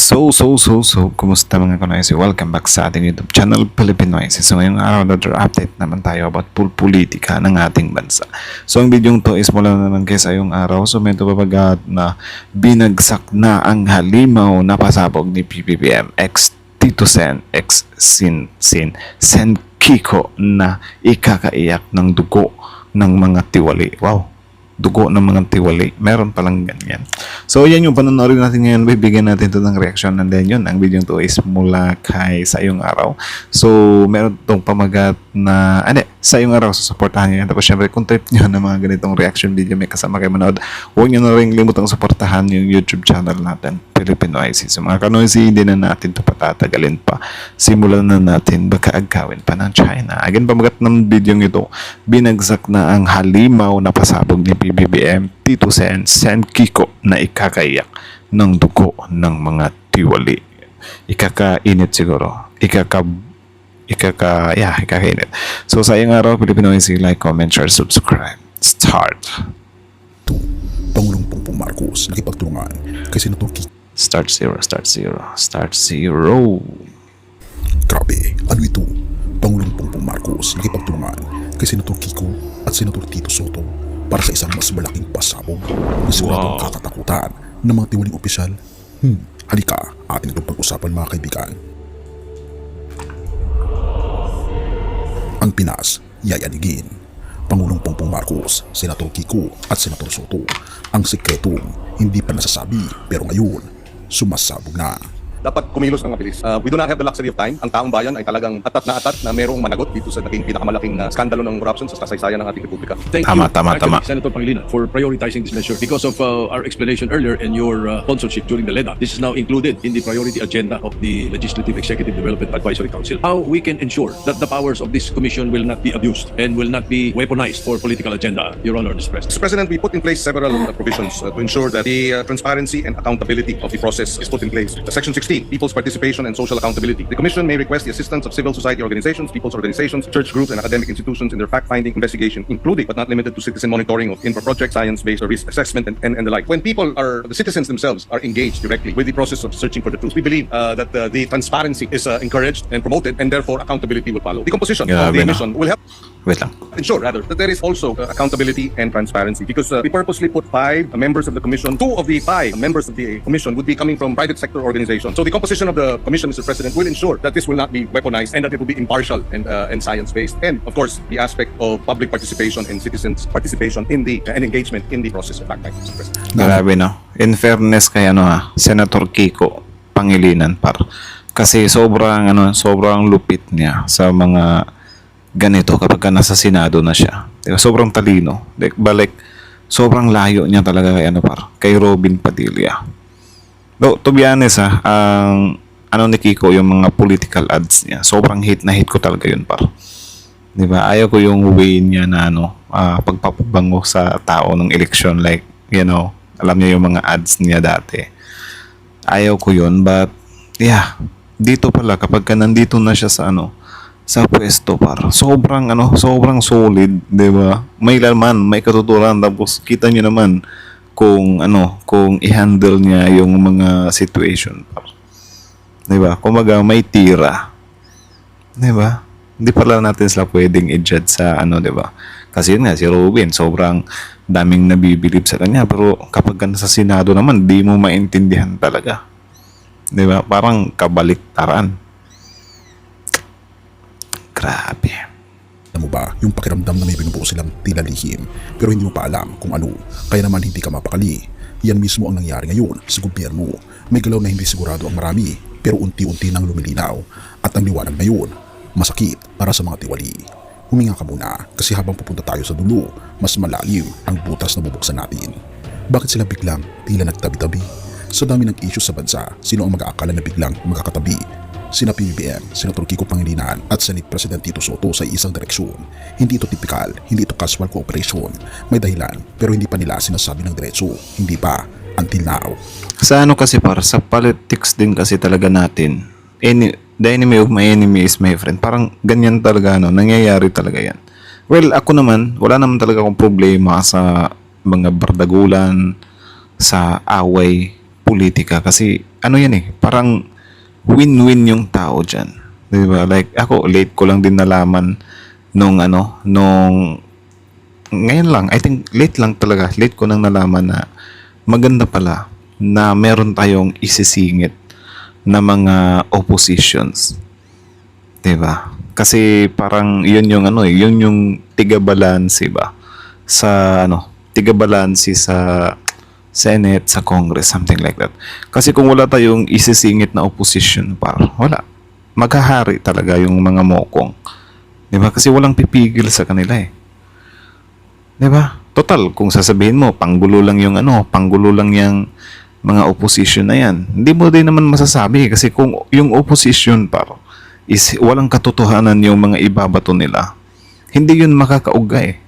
Kumusta mga kanoysi? Welcome back sa ating YouTube channel, Pilipinoysi. So, ngayong araw na update naman tayo about politika ng ating bansa. So, ang video to is mula naman kayo sa yung araw. So, medyo babagat na binagsak na ang halimaw na pasabog ni PBBM ex Tito Sen, ex Sen Kiko na ikakaiyak ng dugo ng mga tiwali. Wow! Dugo ng mga tiwali. Meron palang ganyan. So, yan yung panonorin natin ngayon. Bibigyan natin ito ng reaction. And then yun, ang video to is mula kay Sayong Araw. So, meron itong pamagat na, Sayong Araw, susuportahan nyo yan. Tapos, syempre, kung trip nyo na mga ganitong reaction video, may kasama kayo manood, huwag nyo na rin limutang suportahan yung YouTube channel natin, Pilipinoysi. So, mga kanoysi, hindi na natin ito patatagalin pa. Simulan na natin, baka agkawin pa ng China. Again, pamagat ng video ito, binagsak na ang halimaw na pasabog ni PBBM, Tito Sen Kiko na ikakaiyak ng dugo ng mga tiwali. Ikakainit siguro. Ikakainit. So, Sayong Araw, Pilipinoysi, like, comment, share, subscribe. Start. Pangulong Bongbong Marcos nakipagtulungan kay Senator Kiko. Start zero. Grabe, ano ito? Pangulong Bongbong Marcos nakipagtulungan kay Senator Kiko at Senator Tito Soto para sa isang mas malaking pasabog na siguradong kakatakutan ng mga tiwaling opisyal. Halika, atin itong pag-usapan mga kaibigan. Ang Pinas, yayanigin. Pangulong Bongbong Marcos, Senator Kiko at Senator Soto. Ang sekretong hindi pa nasasabi pero ngayon, sumasabog na. Dapat kumilos ng mabilis. We do not have the luxury of time. Ang taong bayan ay talagang atat na merong managot dito sa naging pinakamalaking skandalo ng corruption sa kasaysayan ng ating republika. Thank Tama. you, Senator Pangilinan, for prioritizing this measure. Because of our explanation earlier and your sponsorship during the LEDA, this is now included in the priority agenda of the Legislative Executive Development Advisory Council. How we can ensure that the powers of this commission will not be abused and will not be weaponized for political agenda, Your Honor, Mr. President. Mr. President, we put in place several provisions to ensure that the transparency and accountability of the process is put in place. Section 16, People's Participation and Social Accountability. The Commission may request the assistance of civil society organizations, people's organizations, church groups, and academic institutions in their fact-finding investigation, including but not limited to citizen monitoring of infra projects, science-based risk assessment, and the like. When the citizens themselves are engaged directly with the process of searching for the truth, we believe that the transparency is encouraged and promoted, and therefore accountability will follow. The composition of the mission will help ensure rather that there is also accountability and transparency, because we purposely put 5 members of the commission. 2 of the 5 members of the commission would be coming from private sector organizations. So the composition of the commission, Mr. President, will ensure that this will not be weaponized and that it will be impartial and science-based, and of course the aspect of public participation and citizens' participation in the and engagement in the process of fact-finding, Mr. President. Grabe, no? In fairness kay Senator Kiko Pangilinan kasi sobrang lupit niya sa mga ganito kapag nasa Senado na siya. Diba? Sobrang talino. Sobrang layo niya talaga kay Robin Padilla. To be honest, ang ni Kiko, yung mga political ads niya, sobrang hit ko talaga yun Diba? Ayaw ko yung way niya na pagpapabango sa tao ng eleksyon, alam niya yung mga ads niya dati. Ayaw ko yun, but dito pala kapag nandito na siya sa pwesto sobrang solid, 'di ba? May laman, may katuturan, tapos kita niyo naman kung i-handle niya yung mga situation 'Di ba? Kumaga may tira. 'Di ba? Hindi pala natin sila pwedeng i-judge sa 'di ba? Kasi yun nga, si Robin, sobrang daming nabibilib sa kanya, pero kapag nasa Senado naman, di mo maintindihan talaga. 'Di ba? Parang kabaliktaran. Grabe. Alam mo ba, yung pakiramdam na may binubuo silang tila lihim pero hindi mo pa alam kung ano, kaya naman hindi ka mapakali. Yan mismo ang nangyari ngayon sa gobyerno. May galaw na hindi sigurado ang marami pero unti-unti nang lumilinaw at ang liwanag na yun, masakit para sa mga tiwali. Huminga ka muna kasi habang pupunta tayo sa dulo, mas malalim ang butas na bubuksan natin. Bakit sila biglang tila nagtabi-tabi? Sa dami ng issue sa bansa, sino ang mag-aakala na biglang magkakatabi? Sina PBBM, Senator Kiko Pangilinan at Senate President Tito Soto sa isang direksyon. Hindi ito typical, hindi ito casual cooperation. May dahilan pero hindi pa nila sinasabi ng diretso. Hindi pa, until now. Sa kasi sa politics din kasi talaga natin, the enemy of my enemy is my friend. Parang ganyan talaga, nangyayari talaga yan. Well, ako naman, wala naman talaga akong problema sa mga bardagulan, sa away, politika, kasi ano yan eh, parang win-win yung tao dyan. Di ba? Like, ako, late ko lang din nalaman nung ngayon lang, I think late lang talaga, late ko nang nalaman na maganda pala na meron tayong isisingit na mga oppositions. 'Di ba? Kasi parang yun yung yun yung tiga-balanse ba sa tiga-balanse sa Senate, sa Congress, something like that. Kasi kung wala tayong isisingit na opposition, wala. Maghahari talaga yung mga mokong. 'Di ba? Kasi walang pipigil sa kanila eh. 'Di ba? Total, kung sasabihin mo, panggulo lang yung mga opposition na yan. Hindi mo din naman masasabi kasi kung yung opposition is walang katotohanan yung mga ibabato nila, hindi yun makakaugay.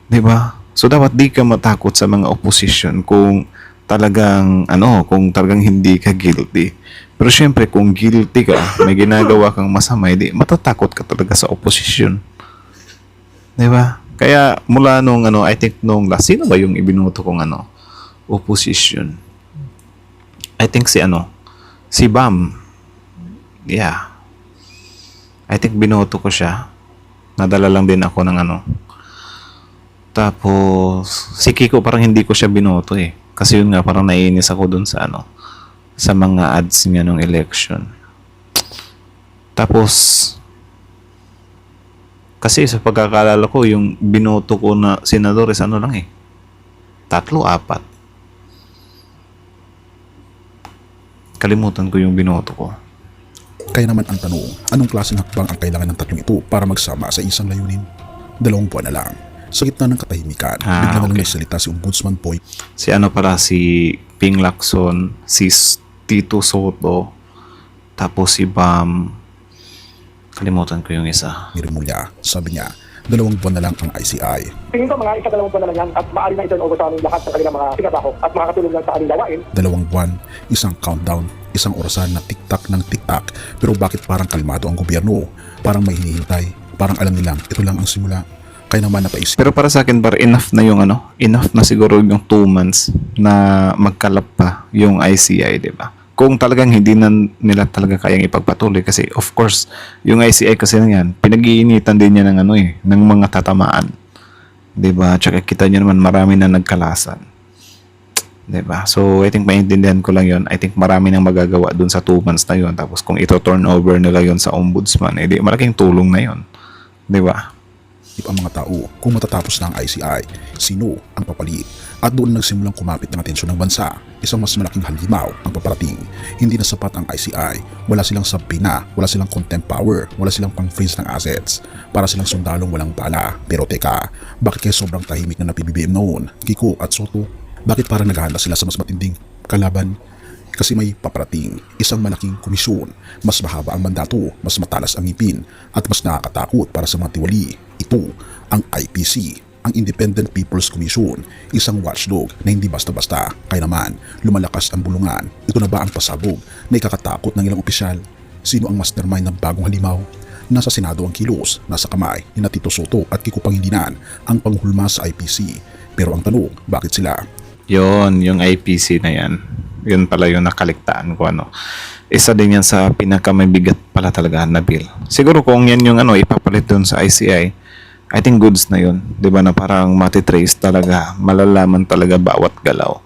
'Di ba? So dapat di ka matakot sa mga opposition kung talagang hindi ka guilty. Pero syempre kung guilty ka, may ginagawa kang masama, hindi matatakot ka talaga sa opposition. 'Di ba? Kaya mula I think nung last, sino ba yung ibinoto kong opposition? I think si Bam. Yeah. I think binoto ko siya. Nadala lang din ako ng Tapos, si Kiko parang hindi ko siya binoto eh. Kasi yun nga, parang naiinis ako dun sa sa mga ads niya nung election. Tapos, kasi sa pagkakalala ko, yung binoto ko na senador is 3, 4. Kalimutan ko yung binoto ko. Kaya naman ang tanong, anong klaseng hakbang ang kailangan ng tatlong ito para magsama sa isang layunin? 2 buwan na lang. Sa gitna ng katahimikan, bigla na lang nagsalita si Ombudsman Poy. Si Ping Lacson, si Tito Soto, tapos si Bam. Kalimutan ko yung isa. Nirimulya, sabi niya, 2 buwan na lang ang ICI. Tingin ko mga 2 buwan na lang yan at maaari na i-turn over sa amin lahat ng kanilang mga tinatako at makakatulong lang sa aming gawain. 2 buwan, isang countdown, isang orasan na tiktak ng tiktak. Pero bakit parang kalmado ang gobyerno? Parang may hinihintay, parang alam nilang ito lang ang simula. Kaya naman napaisip. Pero para sa akin, enough na yung enough na siguro yung 2 months na magkalap pa yung ICI, di ba? Kung talagang hindi na nila talaga kayang ipagpatuloy kasi of course, yung ICI kasi yan, pinag-iinitan din niya ng mga tatamaan. 'Di ba? Tsaka kita niyo naman marami na nagkalasan. 'Di ba? So, I think maintindihan ko lang 'yon. I think marami nang magagawa dun sa 2 months na 'yon. Tapos kung ito-turn over nila 'yon sa ombudsman, edi malaking tulong na 'yon. 'Di ba? Ang mga tao kung matatapos na ang ICI, sino ang papalit? At doon nagsimulang kumapit ng atensyon ng bansa. Isang mas malaking halimaw ang paparating. Hindi na sapat ang ICI. Wala silang subpoena, wala silang contempt power, wala silang pang-freeze ng assets. Para silang sundalong walang bala. Pero teka, bakit kaya sobrang tahimik na PBBM noon? Kiko at Soto, bakit parang naghahanda sila sa mas matinding kalaban? Kasi may paparating, isang malaking komisyon, mas mahaba ang mandato, mas matalas ang ngipin, at mas nakakatakot para sa mga tiwali. Ito ang IPC, ang Independent People's Commission, isang watchdog na hindi basta-basta. Kaya naman, lumalakas ang bulungan. Ito na ba ang pasabog na ikakatakot ng ilang opisyal? Sino ang mastermind ng bagong halimaw? Nasa Senado ang kilos, nasa kamay ni Tito Soto at Kiko Pangilinan ang panghulma sa IPC. Pero ang tanong, bakit sila? Yon, yung IPC na yan. Yun pala yung nakaligtaan ko Isa din yan sa pinakamabigat pala talaga na bill. Siguro kung yan yung ipapalit doon sa ICI, I think goods na yun. 'Di ba na parang matitrace talaga, malalaman talaga bawat galaw.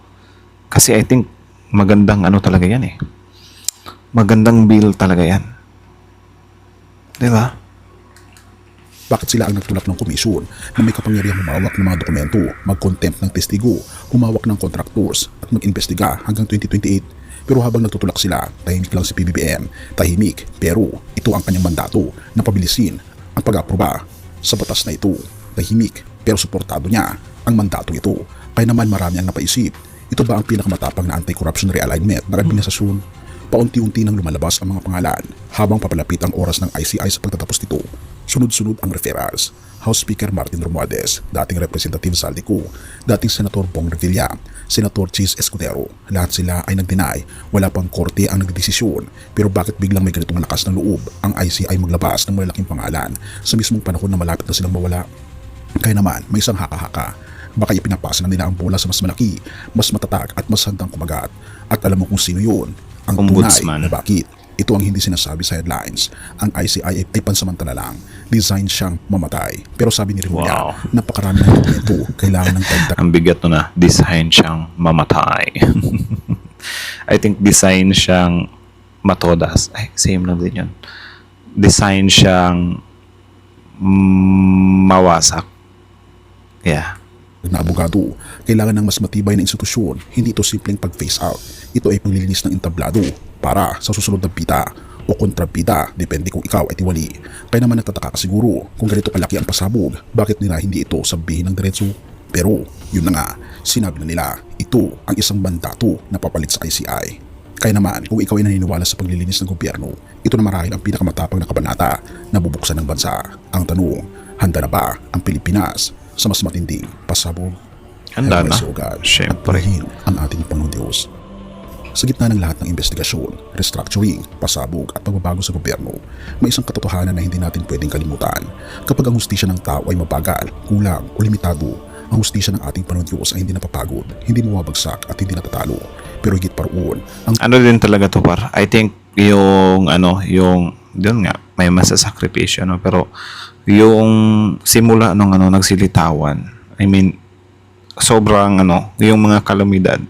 Kasi I think magandang talaga yan eh. Magandang bill talaga yan. 'Di ba? Bakit sila ang nagtulak ng komisyon na may kapangyarihang humawak ng mga dokumento, mag-contempt ng testigo, humawak ng contractors at mag-imbestiga hanggang 2028? Pero habang nagtutulak sila, tahimik lang si PBBM. Tahimik, pero ito ang kanyang mandato na pabilisin ang pag-aproba sa batas na ito. Tahimik, pero suportado niya ang mandato ito. Kaya naman marami ang napaisip, ito ba ang pinakamatapang na anti-corruption realignment ng administrasyon? Paunti-unti nang lumalabas ang mga pangalan habang papalapit ang oras ng ICI sa pagtatapos nito. Sunod-sunod ang referrals. House Speaker Martin Romualdez, dating Representative Saldico, dating Senator Bong Revilla, Senator Chis Escudero. Lahat sila ay nag-deny. Wala pang korte ang nagdesisyon. Pero bakit biglang may ganitong lakas ng loob ang ICI maglabas ng malalaking pangalan sa mismong panahon na malapit na silang mawala? Kaya naman, may isang haka-haka. Baka ipinapasa na nila ang bola sa mas malaki, mas matatag at mas handang kumagat. At alam mo kung sino yun? Ang Ombudsman. tunay na bakit. Ito ang hindi sinasabi sa headlines. Ang ICI ay pansamantala lang. Design siyang mamatay. Pero sabi ni Remulla, Wow. napakarami ng dokumento, kailangan ng dagdag Ang bigat no na, design siyang mamatay. I think design siyang matodas. Ay, same lang din yun. Design siyang mawasak. Yeah. na abogado. Kailangan ng mas matibay na institusyon. Hindi ito simpleng pag-face out. Ito ay paglilinis ng entablado para sa susunod na bida o kontrabida, depende kung ikaw ay tiwali. Kaya naman nagtataka ka siguro kung ganito kalaki ang pasabog, bakit nila hindi ito sabihin ng diretso? Pero yun na nga, sinabi na nila, ito ang isang mandato na papalit sa ICI. Kaya naman, kung ikaw ay naniniwala sa paglilinis ng gobyerno, ito na marahil ang pinakamatapang na kabanata na bubuksan ng bansa. Ang tanong, handa na ba ang Pilipinas sa mas matinding pasabog? Handa na. God, Siyempre. at purihin ang ating Panginoon Diyos. Sa gitna ng lahat ng investigasyon, restructuring, pasabog at pagbabago sa gobyerno, may isang katotohanan na hindi natin pwedeng kalimutan. Kapag ang hustisya ng tao ay mabagal, kulang o limitado, ang hustisya ng ating Panginoon Diyos ay hindi napapagod, hindi mawabagsak at hindi natatalo. Pero higit pa roon, ang Ano din talaga to par? I think yung yun nga, may masasakripisyo, no? Pero yung simula nung nagsilitawan, I mean, sobrang yung mga kalamidad,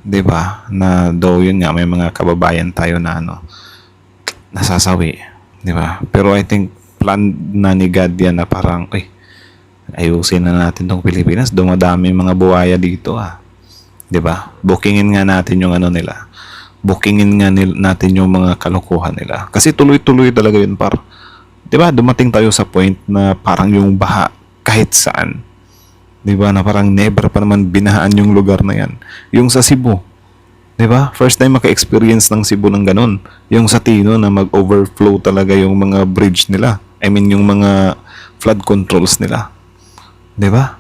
'di ba? Na daw yun nga may mga kababayan tayo na nasasawi, 'di ba? Pero I think plan na ni God yan na parang ayusin na natin tong Pilipinas, dumadami mga buhaya dito 'di ba? Bookingin nga natin yung nila. Bookingin nga natin yung mga kalokohan nila. Kasi tuloy-tuloy talaga yun par. 'Di ba? Dumating tayo sa point na parang yung baha kahit saan. 'Di ba? Na parang never pa naman binahaan yung lugar na yan. Yung sa Cebu, 'di ba? First time maka-experience ng Cebu ng ganun. Yung sa Tino na mag-overflow talaga yung mga bridge nila. I mean yung mga flood controls nila. 'Di ba?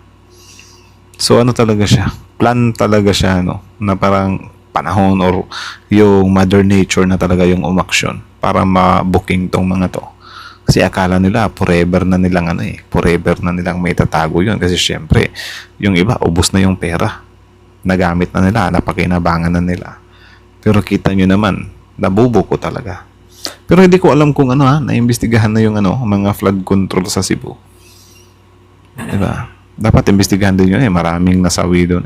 So talaga siya? Plan talaga siya na parang panahon or yung mother nature na talaga yung umaksyon para ma-booking tong mga to. Kasi akala nila forever na nilang forever na nilang may tatago yun. Kasi syempre, yung iba, ubos na yung pera. Nagamit na nila, napakinabangan na nila. Pero kita nyo naman, nabubuko talaga. Pero hindi ko alam kung naimbestigahan na yung mga flood control sa Cebu. Diba? Dapat imbestigahan din yun maraming nasawi doon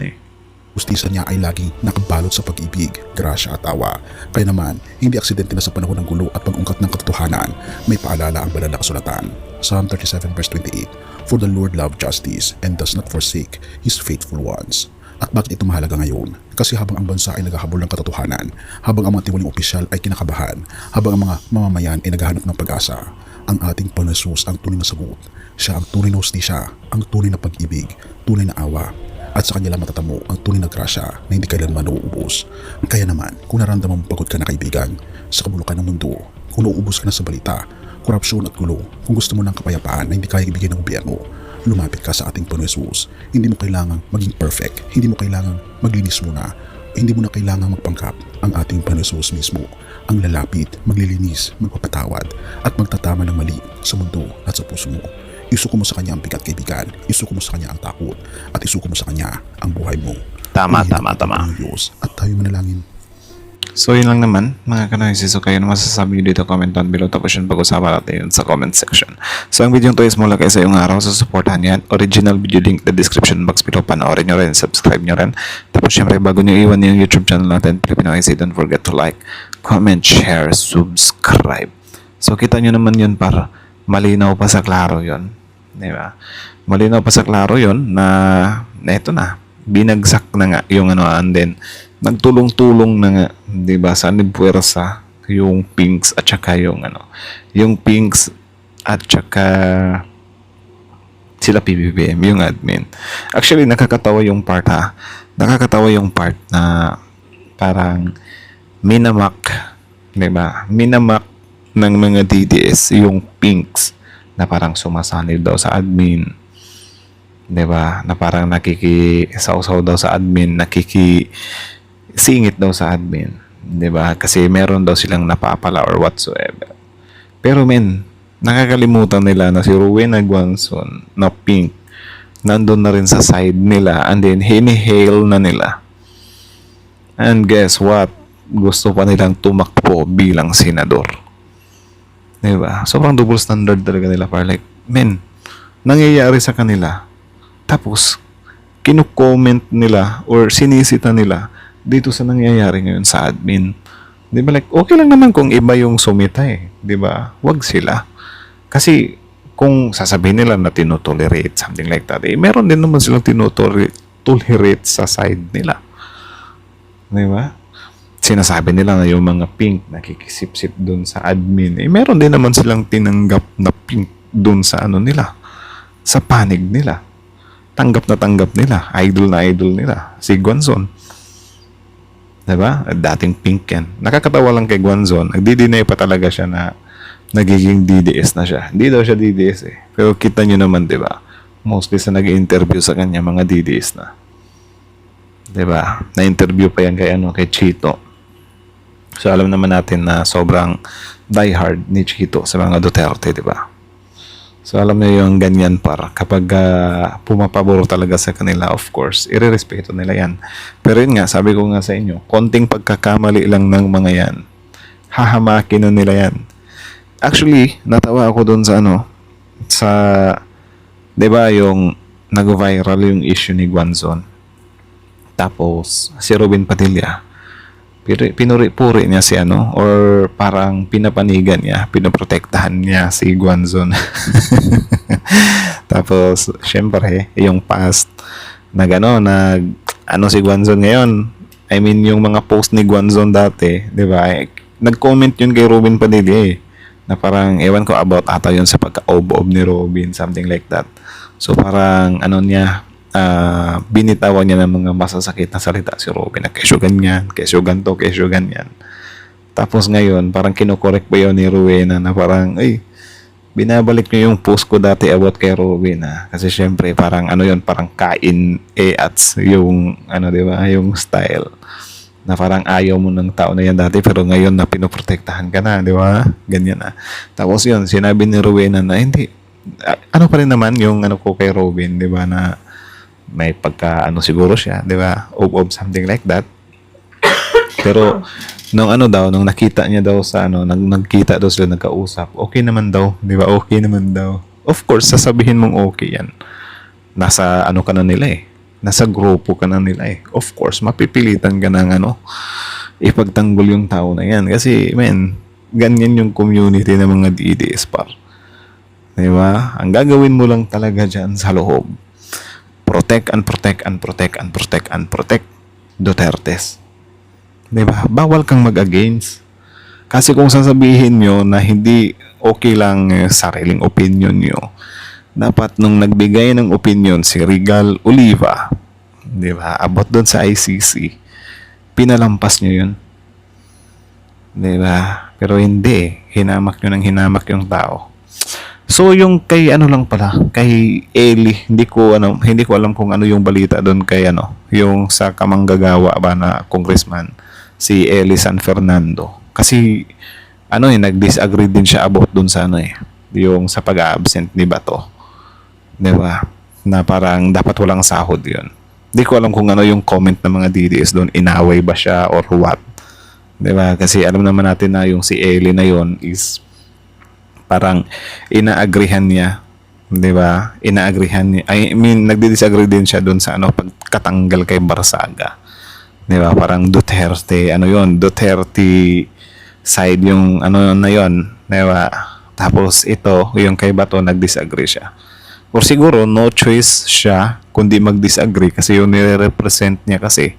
hustisya niya ay laging nakabalot sa pag-ibig, grasya at awa. Kaya naman, hindi aksidente na sa panahon ng gulo at pag-ungkat ng katotohanan, may paalala ang banal na kasulatan. Psalm 37 verse 28, For the Lord loved justice and does not forsake His faithful ones. At bakit ito mahalaga ngayon? Kasi habang ang bansa ay naghahabol ng katotohanan, habang ang mga tiwaling opisyal ay kinakabahan, habang ang mga mamamayan ay naghahanap ng pag-asa, ang ating Panginoon Jesus ang tunay na sagot. Siya ang tunay na hustisya, ang tunay na pag-ibig, tunay na awa, at sa kanya lang matatamo ang tunay na grasya na hindi kailanman nauubos. Kaya naman, kung naramdaman mong pagod ka na kaibigan, sa kabulukan ng mundo, kung nauubos ka na sa balita, korupsyon at gulo, kung gusto mo ng kapayapaan na hindi kaya ibigay ng gobyerno, lumapit ka sa ating Panginoon Jesus. Hindi mo kailangang maging perfect, hindi mo kailangang maglinis muna, hindi mo na kailangang magpangkap. Ang ating Panginoon Jesus mismo ang lalapit, maglilinis, magpapatawad at magtatama ng mali sa mundo at sa puso mo. Isuko mo sa kanya ang bigat, kaibigan. Isuko mo sa kanya ang takot. At isuko mo sa kanya ang buhay mo. Tama. Ang Diyos at tayo manalangin. So yun lang naman mga kanoisis. So kayo na masasabi nyo dito, comment down below. Tapos yun pag-usapan natin yun sa comment section. So ang video to is mula kayo sa iyong araw. So supportahan yan. Original video link the description box below. Panoorin nyo rin, subscribe nyo rin. Tapos syempre bago nyo iwan yung YouTube channel natin, Filipino IC, don't forget to like, comment, share, subscribe. So kita nyo naman yun para malinaw pa sa klaro yun. Diba? Malinaw pa sa klaro yun na eto na. Binagsak na nga yung and then nagtulong-tulong na nga, 'di ba, sa nibwersa yung Pinks at saka yung yung Pinks at saka sila PBBM, yung admin. Actually nakakatawa yung part Nakakatawa yung part na parang minamak, 'di ba? Minamak ng mga DDS yung Pinks na parang sumasanib daw sa admin. 'Di ba? Na parang nakikisawsaw daw sa admin, nakikisingit daw sa admin, 'di ba? Kasi meron daw silang napapala or whatsoever. Pero nakakalimutan nila na si Rowena Guanzon na Pink nandun na rin sa side nila and then hinihale na nila. And guess what? Gusto pa nilang tumakbo bilang senador. Diba? Sobrang double standard talaga nila, par. Like, men, nangyayari sa kanila. Tapos, kinu-comment nila or sinisita nila dito sa nangyayari ngayon sa admin. Di ba? Like, okay lang naman kung iba yung sumita eh. Di ba? Wag sila. Kasi, kung sasabihin nila na tinotolerate, something like that, eh, meron din naman silang tinotolerate sa side nila. Di ba? Sinasabi nila na yung mga pink nakikisip-sip dun sa admin, eh, meron din naman silang tinanggap na pink dun sa ano nila, sa panig nila. Tanggap nila, idol na idol nila, si Guanzon. Diba? Dating pink yan. Nakakatawa lang kay Guanzon, nagdi-deny pa talaga siya na nagiging DDS na siya. Hindi daw siya DDS eh. Pero kita nyo naman, diba? Mostly sa nag-interview sa kanya, mga DDS na. Diba? Na-interview pa yan kay Chito. So, alam naman natin na sobrang diehard ni Chito sa mga Duterte, di ba? So, alam niyo yung ganyan par. Kapag pumapabor talaga sa kanila, of course, irerespeto nila yan. Pero yun nga, sabi ko nga sa inyo, konting pagkakamali lang ng mga yan. Hahamakin na nila yan. Actually, natawa ako dun sa di ba yung nag-viral yung issue ni Guanzon. Tapos, si Robin Padilla, pinuri-puri niya si or parang pinapanigan niya, pinoprotektahan niya si Guanzon. Tapos, syempre, yung past si Guanzon ngayon. I mean, yung mga post ni Guanzon dati, di ba? Nag-comment yun kay Robin Padilla na parang, ewan ko about ata yun sa pagka-ob-ob ni Robin, something like that. So, parang, binitawan niya ng mga masasakit na salita si Robin na kesyo ganyan, kesyo ganto, kesyo ganyan. Tapos ngayon, parang kinokorek pa yun ni Rowena na parang, binabalik niyo yung post ko dati about kay Robin kasi syempre parang parang kain ats yung di ba, yung style na parang ayaw mo ng tao na yan dati pero ngayon na pinoprotektahan ka na, di ba? Ganyan na. Tapos yun, sinabi ni Rowena na hindi, pa rin naman yung ko kay Robin, di ba, na may pagka siguro siya, di ba? Ob something like that. Pero nung nung nakita niya daw sa nagkita daw sila, nagkausap, okay naman daw, di ba? Okay naman daw. Of course, sasabihin mong okay yan. Nasa ka na nila eh. Nasa grupo ka na nila eh. Of course, mapipilitan ka ng ipagtanggol yung tao na yan. Kasi, ganyan yung community ng mga DDS par. Di ba? Ang gagawin mo lang talaga dyan sa loob, protect and protect and protect and protect and protect Dutertes. Diba? Bawal kang mag-against. Kasi kung sasabihin nyo na hindi okay lang sariling opinion nyo, dapat nung nagbigay ng opinion si Regal Oliva, diba, about doon sa ICC, pinalampas nyo yun. Diba? Pero hindi. Hinamak nyo ng hinamak yung tao. So yung kay lang pala, kay Eli, hindi ko alam kung yung balita doon kay yung sa kamanggagawa ba na congressman, si Eli San Fernando. Kasi nag-disagree din siya about doon sa yung sa pag-absent ni Bato. 'Di ba? Na parang dapat walang sahod 'yon. Hindi ko alam kung yung comment ng mga DDS doon, inaway ba siya or what. 'Di ba? Kasi alam naman natin na yung si Eli na 'yon is parang inaagrihan niya, 'di ba? Inaagrihan niya. I mean, nagdi-disagree din siya doon sa pagkatanggal kay Barsaga. 'Di ba? Parang Duterte, Duterte side yung na 'yon, 'di ba? Tapos ito, yung kay Bato, nag-disagree siya. Or siguro no choice siya kundi mag-disagree kasi yung nire-represent niya kasi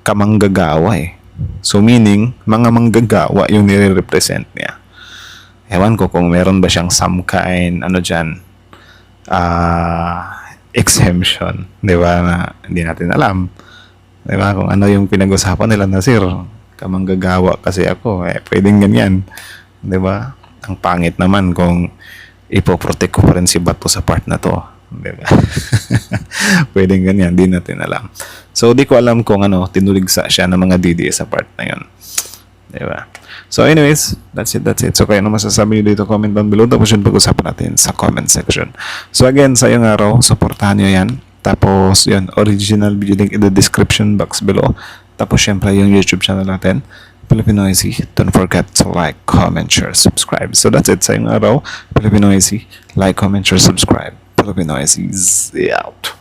kamanggagawa eh. So meaning, mga manggagawa yung nire-represent niya. Ewan ko kung meron ba siyang some kind, exemption, di ba, na hindi natin alam. Di ba, kung yung pinag-usapan nila na, sir, kamanggagawa kasi ako, pwedeng ganyan. Di ba? Ang pangit naman kung ipoprotect ko pa rin si Bato sa part na to. Di ba? Pwedeng ganyan, di natin alam. So, di ko alam kung tinuligsa siya ng mga DDS sa part na yun. Diba? So anyways, that's it. So kaya ano masasabi nyo dito, comment down below. Tapos yun pag-usapan natin sa comment section. So again, sa yung araw, supportahan nyo yan. Tapos yun, original video link in the description box below. Tapos syempre yung YouTube channel natin, Filipinoisy. Don't forget to like, comment, share, subscribe. So that's it sa yung araw, Filipinoisy. Like, comment, share, subscribe. Filipinoisy is out.